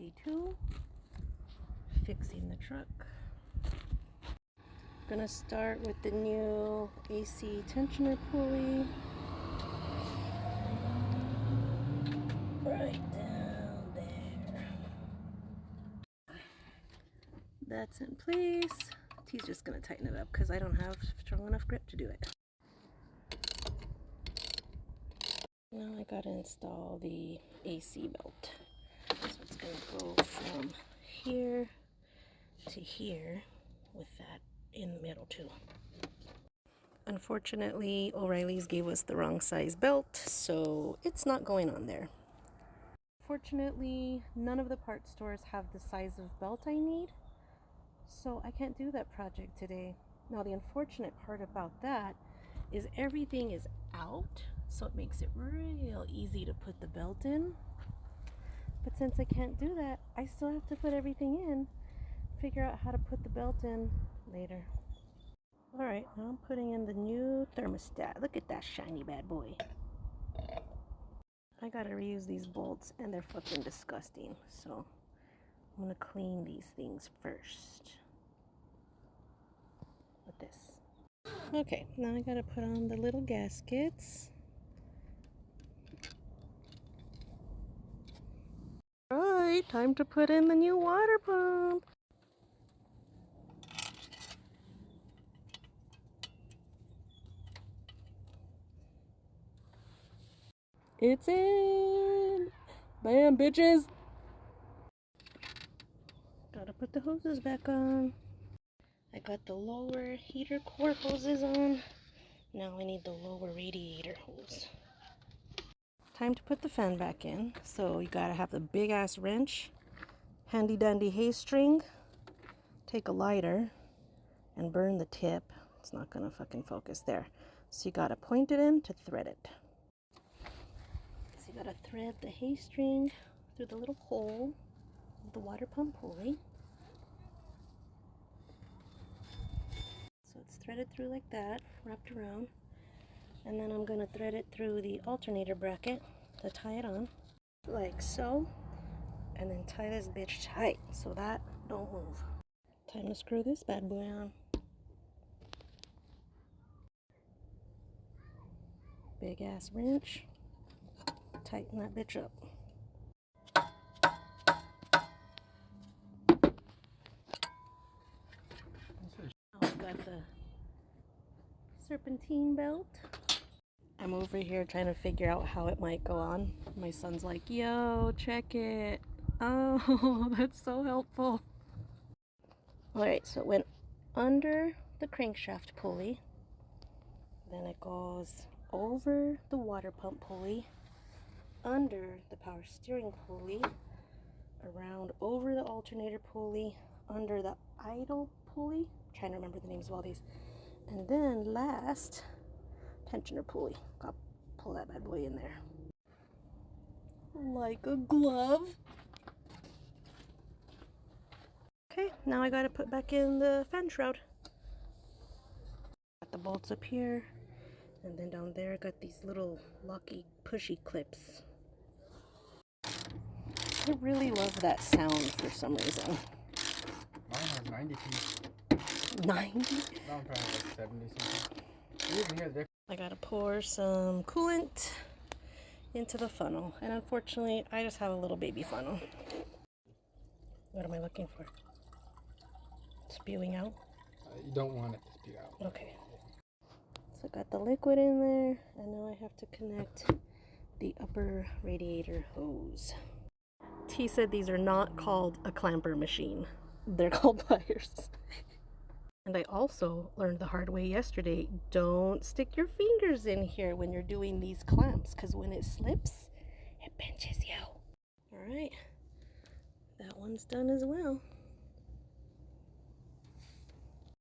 Day 2. Fixing the truck. Gonna start with the new AC tensioner pulley. Right down there. That's in place. He's just gonna tighten it up because I don't have strong enough grip to do it. Now I gotta install the AC belt. So it's gonna go from here to here with that in the middle too. Unfortunately, O'Reilly's gave us the wrong size belt, so it's not going on there. Fortunately, none of the part stores have the size of belt I need, so I can't do that project today. Now, the unfortunate part about that is everything is out, so it makes it real easy to put the belt in. But since I can't do that, I still have to put everything in, figure out how to put the belt in later. Alright, now I'm putting in the new thermostat. Look at that shiny bad boy. I gotta reuse these bolts and they're fucking disgusting. So I'm gonna clean these things first. With this. Okay, now I gotta put on the little gaskets. Alright, time to put in the new water pump. It's in! Bam, bitches! Gotta put the hoses back on. I got the lower heater core hoses on. Now I need the lower radiator hose. Time to put the fan back in. So you gotta have the big ass wrench, handy dandy hay string, take a lighter, and burn the tip. It's not gonna fucking focus there. So you gotta point it in to thread it. So you gotta thread the hay string through the little hole of the water pump pulley. So it's threaded through like that, wrapped around. And then I'm gonna thread it through the alternator bracket to tie it on, like so. And then tie this bitch tight so that don't move. Time to screw this bad boy on. Big ass wrench. Tighten that bitch up. Now I've got the serpentine belt. I'm over here trying to figure out how it might go on. My son's like, yo, check it. Oh, that's so helpful. Alright, so it went under the crankshaft pulley. Then it goes over the water pump pulley, under the power steering pulley, around over the alternator pulley, under the idle pulley. I'm trying to remember the names of all these. And then last, tensioner pulley. I'll pull that bad boy in there. Like a glove. Okay, now I gotta put back in the fan shroud. Got the bolts up here, and then down there I got these little locky pushy clips. I really love that sound for some reason. Mine has 90 feet. 90? Mine probably has like 70 something. I gotta pour some coolant into the funnel, and unfortunately I just have a little baby funnel. What am I looking for? Spewing out? You don't want it to spew out. Okay. So I got the liquid in there, and now I have to connect the upper radiator hose. T said these are not called a clamper machine. They're called pliers. And I also learned the hard way yesterday, don't stick your fingers in here when you're doing these clamps, because when it slips, it pinches you. Alright, that one's done as well.